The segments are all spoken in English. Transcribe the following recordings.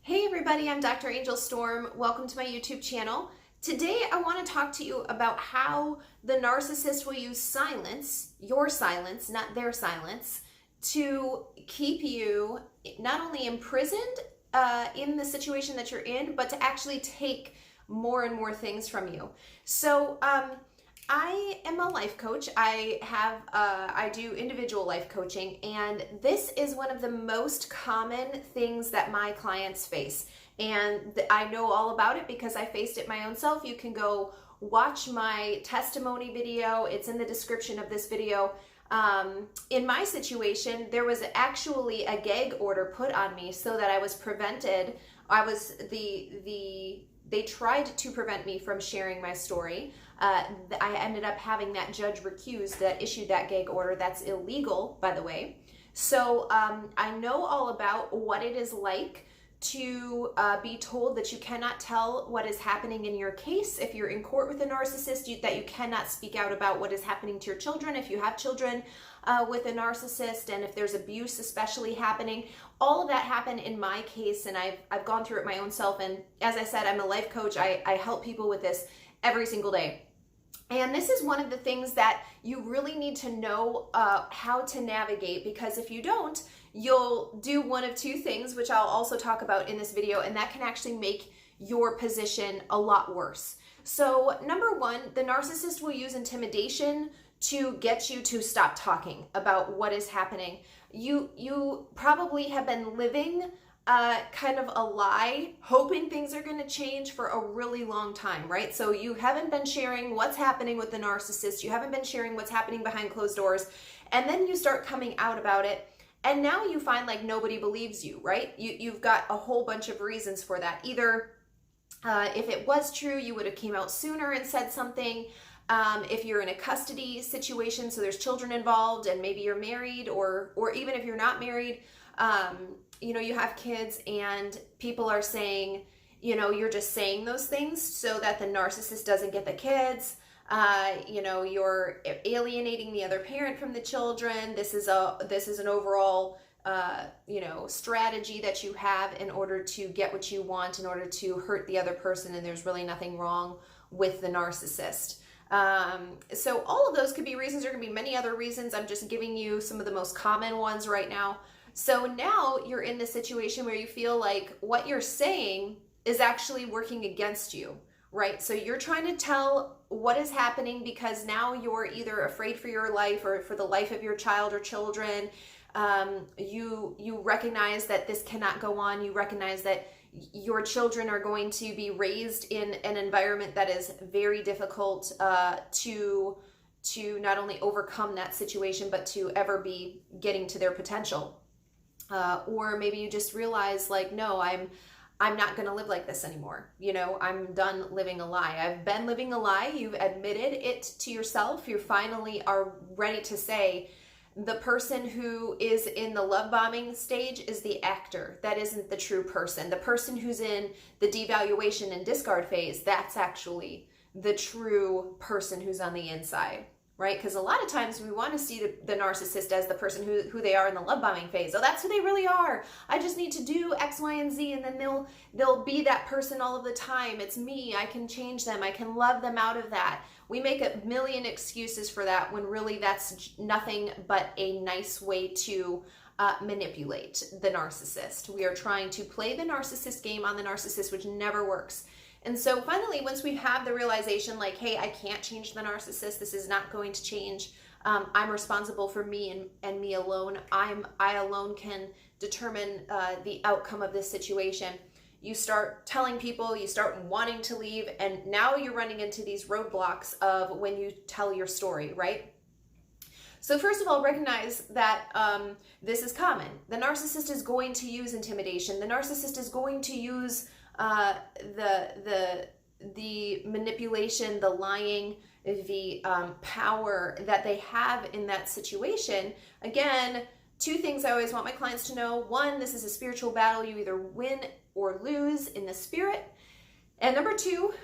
Hey everybody, I'm Dr. Angel Storm. Welcome to my YouTube channel. Today I want to talk to you about how the narcissist will use silence, your silence, not their silence, to keep you not only imprisoned in the situation that you're in, but to actually take more and more things from you. So I am a life coach. I do individual life coaching, and this is one of the most common things that my clients face. And I know all about it because I faced it my own self. You can go watch my testimony video. It's in the description of this video. In my situation, there was actually a gag order put on me so that I was prevented. They tried to prevent me from sharing my story. I ended up having that judge recused that issued that gag order. That's illegal, by the way. So I know all about what it is like to be told that you cannot tell what is happening in your case if you're in court with a narcissist, that you cannot speak out about what is happening to your children if you have children with a narcissist, and if there's abuse especially happening. All of that happened in my case, and I've gone through it my own self. And as I said, I'm a life coach. I help people with this every single day. And this is one of the things that you really need to know how to navigate, because if you don't, you'll do one of two things, which I'll also talk about in this video, and that can actually make your position a lot worse. So number one, the narcissist will use intimidation to get you to stop talking about what is happening. You probably have been living kind of a lie, hoping things are going to change for a really long time, right? So you haven't been sharing what's happening with the narcissist. You haven't been sharing what's happening behind closed doors. And then you start coming out about it. And now you find like nobody believes you, right? You've got a whole bunch of reasons for that. Either if it was true, you would have came out sooner and said something. If you're in a custody situation, so there's children involved and maybe you're married, or even if you're not married, you have kids and people are saying, you're just saying those things so that the narcissist doesn't get the kids. You're alienating the other parent from the children. This is an overall, strategy that you have in order to get what you want, in order to hurt the other person. And there's really nothing wrong with the narcissist. So all of those could be reasons. There can be many other reasons. I'm just giving you some of the most common ones right now. So now you're in the situation where you feel like what you're saying is actually working against you, right? So you're trying to tell what is happening because now you're either afraid for your life or for the life of your child or children. You recognize that this cannot go on. You recognize that your children are going to be raised in an environment that is very difficult to not only overcome that situation, but to ever be getting to their potential. Or maybe you just realize like, no, I'm not going to live like this anymore. I'm done living a lie. I've been living a lie. You've admitted it to yourself. You finally are ready to say the person who is in the love bombing stage is the actor. That isn't the true person. The person who's in the devaluation and discard phase, that's actually the true person who's on the inside. Right? Because a lot of times we want to see the narcissist as the person who they are in the love bombing phase. Oh, that's who they really are. I just need to do X, Y, and Z, and then they'll be that person all of the time. It's me. I can change them. I can love them out of that. We make a million excuses for that when really that's nothing but a nice way to manipulate the narcissist. We are trying to play the narcissist game on the narcissist, which never works. And so finally, once we have the realization like, hey, I can't change the narcissist, this is not going to change. I'm responsible for me and me alone. I alone can determine the outcome of this situation. You start telling people, you start wanting to leave, and now you're running into these roadblocks of when you tell your story, right? So first of all, recognize that this is common. The narcissist is going to use intimidation. The narcissist is going to use the manipulation, the lying, the power that they have in that situation. Again, two things I always want my clients to know. One, this is a spiritual battle. You either win or lose in the spirit. And number two,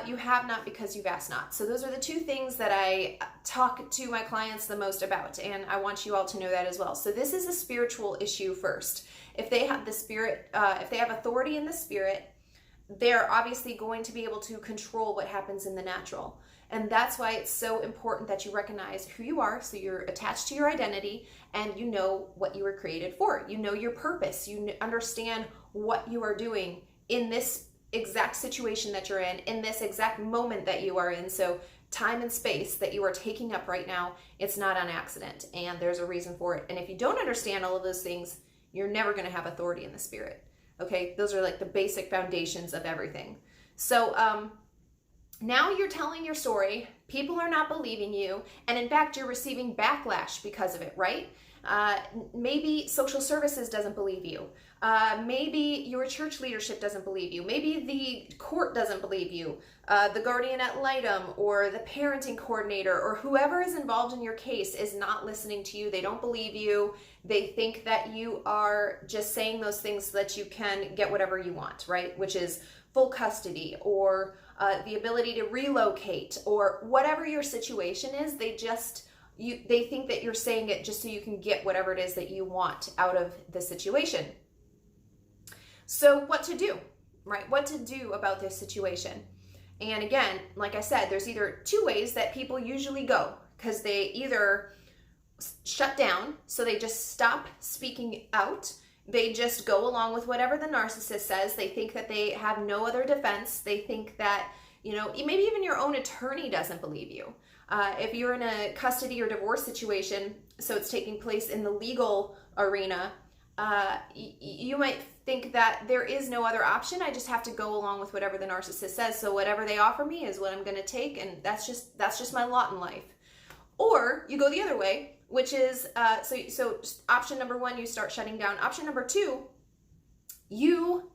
you have not because you've asked not. So those are the two things that I talk to my clients the most about, and I want you all to know that as well. So this is a spiritual issue first. If they have the spirit, if they have authority in the spirit, they're obviously going to be able to control what happens in the natural. And that's why it's so important that you recognize who you are, so you're attached to your identity and you know what you were created for. You know your purpose. You understand what you are doing in this exact situation that you're in this exact moment that you are in. So time and space that you are taking up right now, it's not an accident, and there's a reason for it. And if you don't understand all of those things, you're never going to have authority in the spirit. Okay, those are like the basic foundations of everything. So now you're telling your story, people are not believing you, and in fact you're receiving backlash because of it, right? Maybe social services doesn't believe you. Maybe your church leadership doesn't believe you. Maybe the court doesn't believe you. The guardian ad litem or the parenting coordinator or whoever is involved in your case is not listening to you. They don't believe you. They think that you are just saying those things so that you can get whatever you want, right? Which is full custody or the ability to relocate or whatever your situation is. They think that you're saying it just so you can get whatever it is that you want out of the situation. So what to do, right? What to do about this situation? And again, like I said, there's either two ways that people usually go, because they either shut down, so they just stop speaking out. They just go along with whatever the narcissist says. They think that they have no other defense. They think that, maybe even your own attorney doesn't believe you. If you're in a custody or divorce situation, so it's taking place in the legal arena, you might think that there is no other option. I just have to go along with whatever the narcissist says. So whatever they offer me is what I'm going to take, and that's just my lot in life. Or you go the other way, which is so option number one, you start shutting down. Option number two, you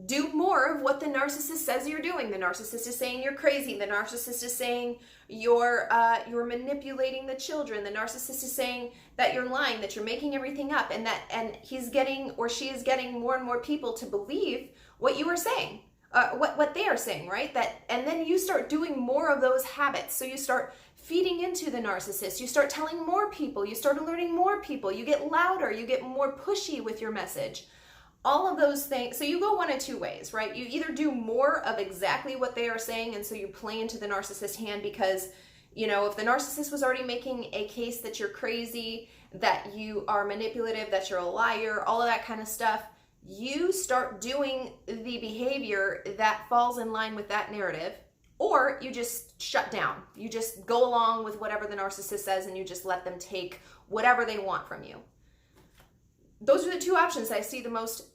do more of what the narcissist says you're doing. The narcissist is saying you're crazy. The narcissist is saying you're manipulating the children. The narcissist is saying that you're lying, that you're making everything up, and he's getting, or she is getting, more and more people to believe what you are saying, what they are saying, right? And then you start doing more of those habits. So you start feeding into the narcissist. You start telling more people. You start alerting more people. You get louder. You get more pushy with your message. All of those things. So you go one of two ways, right? You either do more of exactly what they are saying, and so you play into the narcissist's hand because, if the narcissist was already making a case that you're crazy, that you are manipulative, that you're a liar, all of that kind of stuff, you start doing the behavior that falls in line with that narrative, or you just shut down. You just go along with whatever the narcissist says, and you just let them take whatever they want from you. Those are the two options I see the most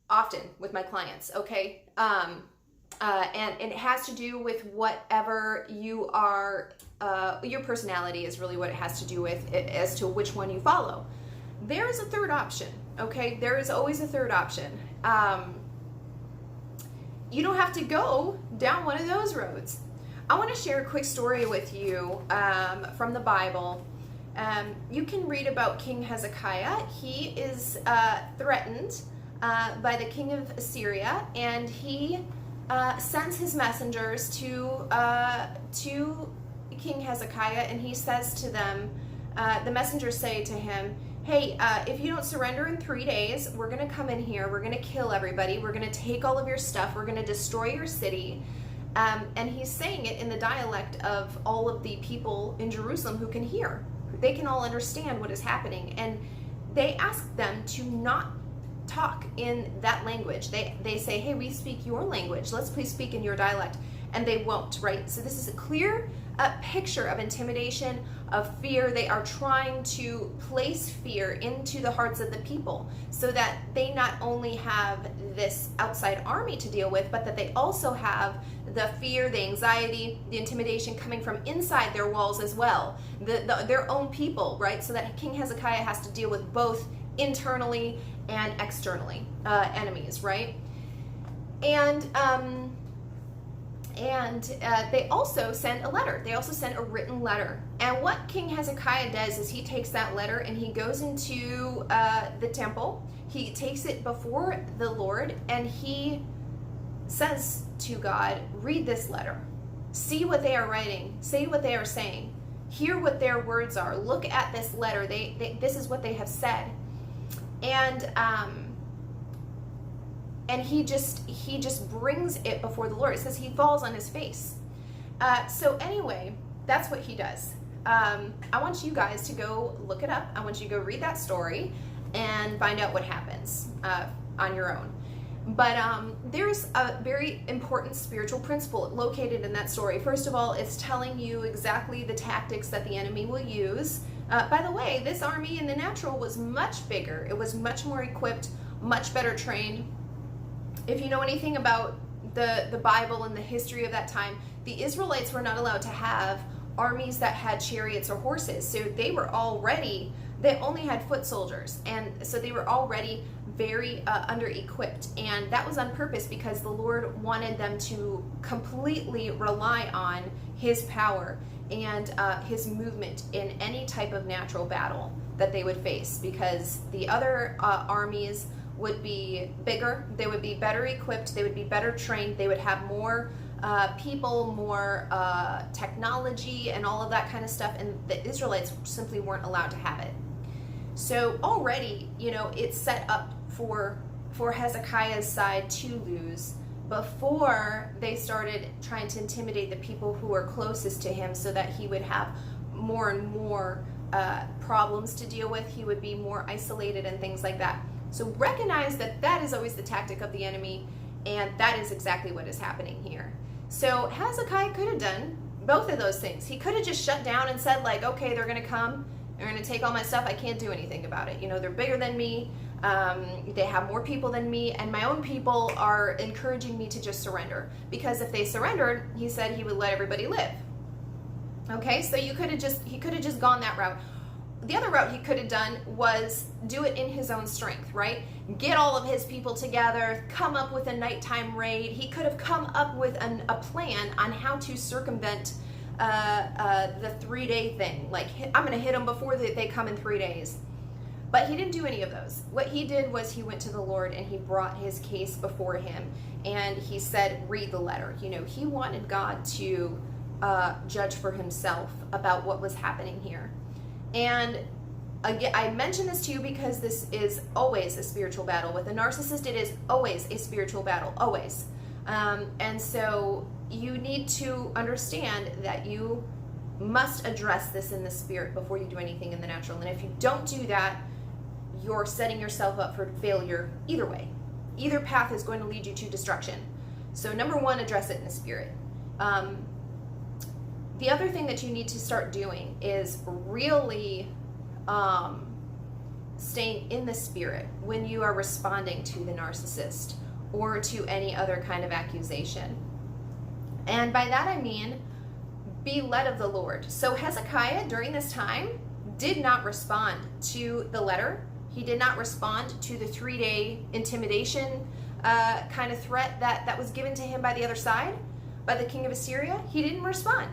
often with my clients, okay? And it has to do with whatever you are, your personality is really what it has to do with as to which one you follow. There is a third option, okay? There is always a third option. You don't have to go down one of those roads. I want to share a quick story with you from the Bible. You can read about King Hezekiah. He is threatened by the king of Assyria, and he sends his messengers to King Hezekiah, and he says to them, the messengers say to him, hey, if you don't surrender in 3 days, we're going to come in here, we're going to kill everybody, we're going to take all of your stuff, we're going to destroy your city. And he's saying it in the dialect of all of the people in Jerusalem who can hear. They can all understand what is happening. And they ask them to not talk in that language. They say, hey, we speak your language. Let's please speak in your dialect. And they won't, right? So this is a clear picture of intimidation, of fear. They are trying to place fear into the hearts of the people so that they not only have this outside army to deal with, but that they also have the fear, the anxiety, the intimidation coming from inside their walls as well, their own people, right? So that King Hezekiah has to deal with both internally and externally enemies, right? And they also send a letter. They also send a written letter. And what King Hezekiah does is he takes that letter and he goes into the temple. He takes it before the Lord and he says to God, read this letter. See what they are writing. Say what they are saying. Hear what their words are. Look at this letter. This is what they have said. And he just brings it before the Lord. It says he falls on his face. So anyway, that's what he does. I want you guys to go look it up. I want you to go read that story and find out what happens on your own. But there's a very important spiritual principle located in that story. First of all, it's telling you exactly the tactics that the enemy will use. By the way, this army in the natural was much bigger. It was much more equipped, much better trained. If you know anything about the Bible and the history of that time, the Israelites were not allowed to have armies that had chariots or horses. So they only had foot soldiers. And so they were already very under-equipped. And that was on purpose because the Lord wanted them to completely rely on his power and his movement in any type of natural battle that they would face, because the other armies would be bigger, they would be better equipped, they would be better trained, they would have more people, more technology and all of that kind of stuff, and the Israelites simply weren't allowed to have it. So already, it's set up for Hezekiah's side to lose before they started trying to intimidate the people who were closest to him, so that he would have more and more problems to deal with. He would be more isolated and things like that. So recognize that that is always the tactic of the enemy, and that is exactly what is happening here. So Hezekiah could have done both of those things. He could have just shut down and said, like, okay, they're going to come, they're going to take all my stuff, I can't do anything about it. They're bigger than me, they have more people than me, and my own people are encouraging me to just surrender. Because if they surrendered, he said he would let everybody live. Okay, so he could have just gone that route. The other route he could have done was do it in his own strength, right? Get all of his people together, come up with a nighttime raid. He could have come up with a plan on how to circumvent the 3-day thing. Like, I'm going to hit them before they come in 3 days. But he didn't do any of those. What he did was he went to the Lord and he brought his case before him. And he said, read the letter. He wanted God to judge for himself about what was happening here. And again, I mention this to you because this is always a spiritual battle. With a narcissist, it is always a spiritual battle, always. And so you need to understand that you must address this in the spirit before you do anything in the natural. And if you don't do that, you're setting yourself up for failure either way. Either path is going to lead you to destruction. So number one, address it in the spirit. The other thing that you need to start doing is really staying in the spirit when you are responding to the narcissist or to any other kind of accusation. And by that I mean, be led of the Lord. So Hezekiah, during this time, did not respond to the letter. He did not respond to the 3-day intimidation kind of threat that was given to him by the other side, by the king of Assyria. He didn't respond.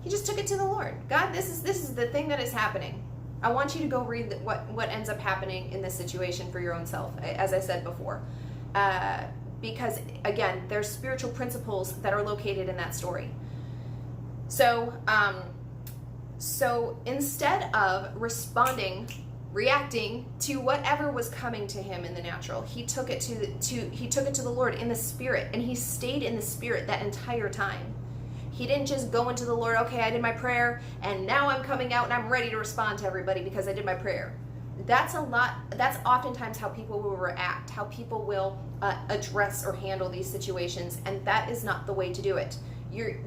He just took it to the Lord. God, this is the thing that is happening. I want you to go read what ends up happening in this situation for your own self, as I said before. Because, again, there's spiritual principles that are located in that story. So instead of reacting to whatever was coming to him in the natural, he took it to the Lord in the spirit, and he stayed in the spirit that entire time. He didn't just go into the Lord, okay, I did my prayer, and now I'm coming out and I'm ready to respond to everybody because I did my prayer. That's oftentimes how people will react, how people will address or handle these situations, and that is not the way to do it.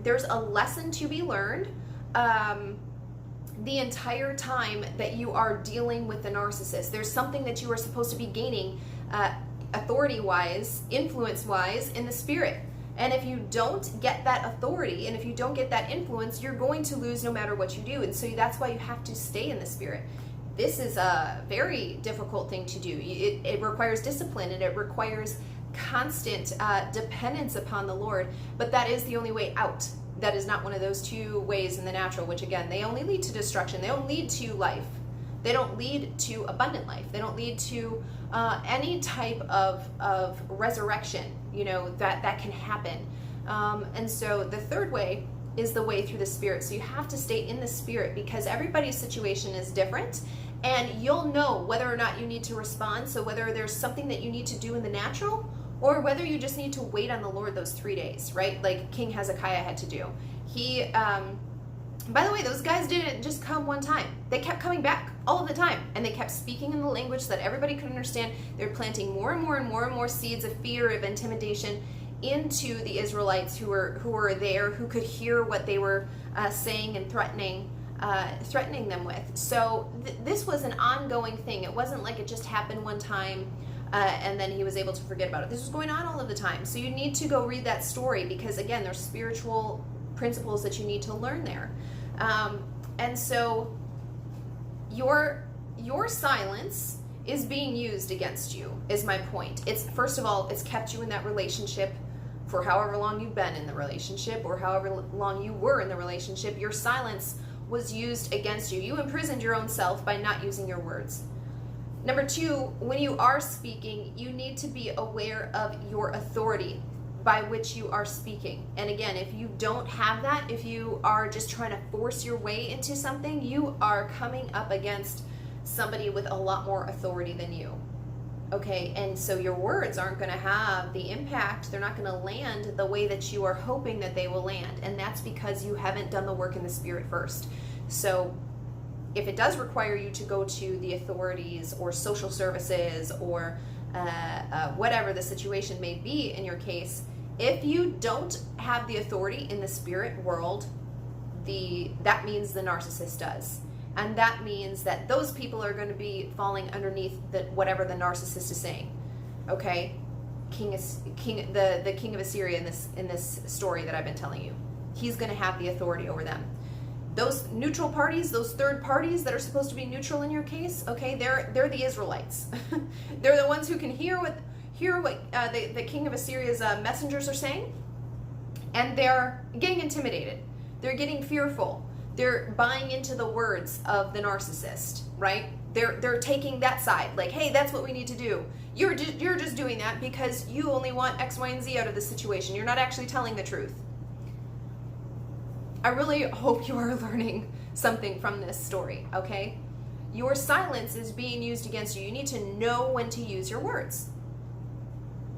There's a lesson to be learned the entire time that you are dealing with the narcissist. There's something that you are supposed to be gaining authority-wise, influence-wise in the spirit. And if you don't get that authority and if you don't get that influence, you're going to lose no matter what you do. And so that's why you have to stay in the spirit. This is a very difficult thing to do. It requires discipline, and it requires constant dependence upon the Lord. But that is the only way out. That is not one of those two ways in the natural, which again, they only lead to destruction. They don't lead to life. They don't lead to abundant life. They don't lead to any type of resurrection, that can happen. And so the third way is the way through the spirit. So you have to stay in the spirit because everybody's situation is different, And you'll know whether or not you need to respond. So whether there's something that you need to do in the natural, or whether you just need to wait on the Lord those 3 days, right? Like King Hezekiah had to do. He, by the way, those guys didn't just come one time. They kept coming back all of the time, and they kept speaking in the language that everybody could understand. They're planting more and more and more and more seeds of fear, of intimidation into the Israelites who were there, who could hear what they were saying and threatening them with. So this was an ongoing thing. It wasn't like it just happened one time and then he was able to forget about it. This was going on all of the time. So you need to go read that story, because again, there's spiritual principles that you need to learn there. And so your silence is being used against you, is my point. It's, first of all, it's kept you in that relationship for however long you've been in the relationship, or however long you were in the relationship. Your silence was used against you. You imprisoned your own self by not using your words. Number two, when you are speaking, you need to be aware of your authority by which you are speaking. And again, if you don't have that, if you are just trying to force your way into something, you are coming up against somebody with a lot more authority than you. Okay, and so your words aren't going to have the impact. They're not going to land the way that you are hoping that they will land. And that's because you haven't done the work in the Spirit first. So if it does require you to go to the authorities or social services or whatever the situation may be in your case, if you don't have the authority in the spirit world, that means the narcissist does. And that means that those people are going to be falling underneath whatever the narcissist is saying. Okay? The king of Assyria in this story that I've been telling you, he's going to have the authority over them. Those neutral parties, those third parties that are supposed to be neutral in your case, okay, they're the Israelites. They're the ones who can hear what the king of Assyria's messengers are saying, and they're getting intimidated. They're getting fearful. They're buying into the words of the narcissist, right? They're taking that side, like, hey, that's what we need to do. You're just doing that because you only want X, Y, and Z out of the situation. You're not actually telling the truth. I really hope you are learning something from this story, okay? Your silence is being used against you. You need to know when to use your words.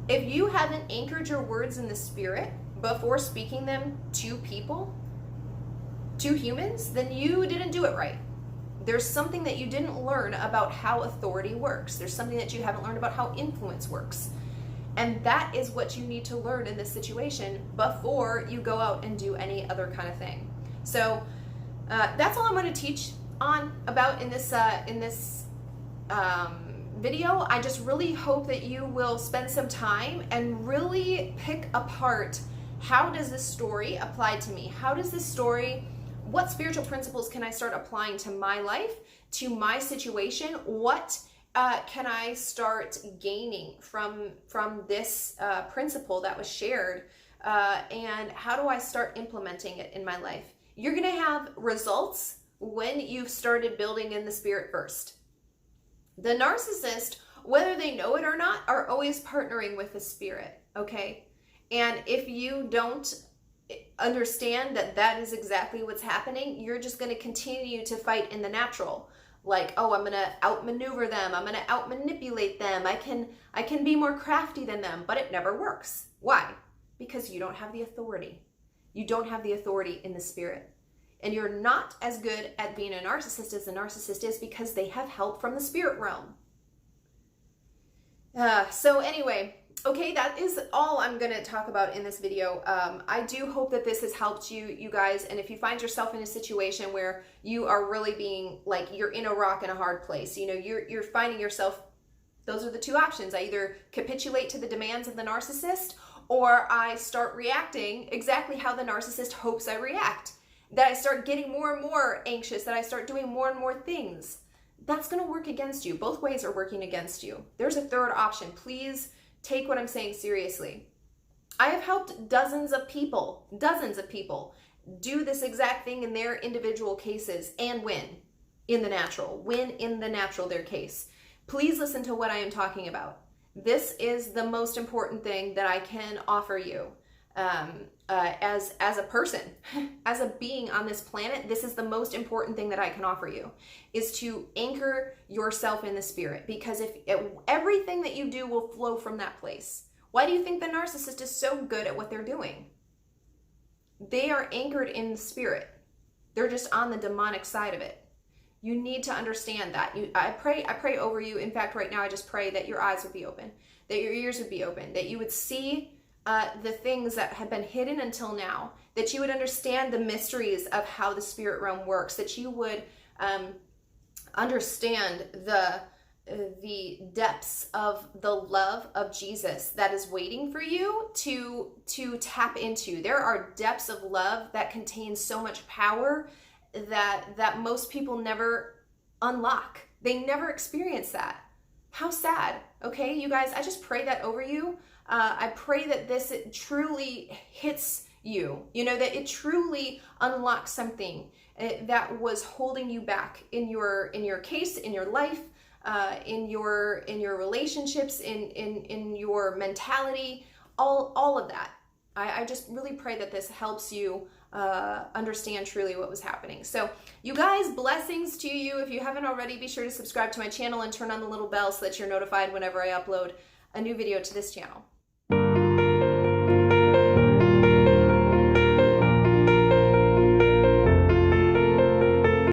If you haven't anchored your words in the Spirit before speaking them to people, to humans, then you didn't do it right. There's something that you didn't learn about how authority works. There's something that you haven't learned about how influence works. And that is what you need to learn in this situation before you go out and do any other kind of thing. So that's all I'm going to teach about in this video. I just really hope that you will spend some time and really pick apart, how does this story apply to me? How does this story, what spiritual principles can I start applying to my life, to my situation? What can I start gaining from this principle that was shared, and how do I start implementing it in my life? You're going to have results when you've started building in the Spirit first. The narcissist, whether they know it or not, are always partnering with the Spirit, okay? And if you don't understand that that is exactly what's happening, you're just going to continue to fight in the natural. Like, oh, I'm going to outmaneuver them. I'm going to outmanipulate them. I can be more crafty than them, but it never works. Why? Because you don't have the authority. You don't have the authority in the Spirit. And you're not as good at being a narcissist as the narcissist is, because they have help from the spirit realm. So anyway, okay, that is all I'm going to talk about in this video. I do hope that this has helped you guys. And if you find yourself in a situation where you are really being like, you're in a rock and a hard place, you know, you're finding yourself, those are the two options. I either capitulate to the demands of the narcissist, or I start reacting exactly how the narcissist hopes I react. That I start getting more and more anxious, that I start doing more and more things. That's going to work against you. Both ways are working against you. There's a third option. Please take what I'm saying seriously. I have helped dozens of people do this exact thing in their individual cases and win in the natural, their case. Please listen to what I am talking about. This is the most important thing that I can offer you. as a person, as a being on this planet. This is the most important thing that I can offer you, is to anchor yourself in the spirit, because if everything that you do will flow from that place. Why do you think the narcissist is so good at what they're doing? They are anchored in the spirit. They're just on the demonic side of it. You need to understand that. I pray over you. In fact, right now, I just pray that your eyes would be open, that your ears would be open, that you would see the things that have been hidden until now, that you would understand the mysteries of how the spirit realm works, that you would understand the depths of the love of Jesus that is waiting for you to tap into. There are depths of love that contain so much power that most people never unlock. They never experience that. How sad. Okay, you guys, I just pray that over you. I pray that this truly hits you, that it truly unlocks something that was holding you back in your case, in your life, in your relationships, in your mentality, all of that. I just really pray that this helps you understand truly what was happening. So you guys, blessings to you. If you haven't already, be sure to subscribe to my channel and turn on the little bell so that you're notified whenever I upload a new video to this channel.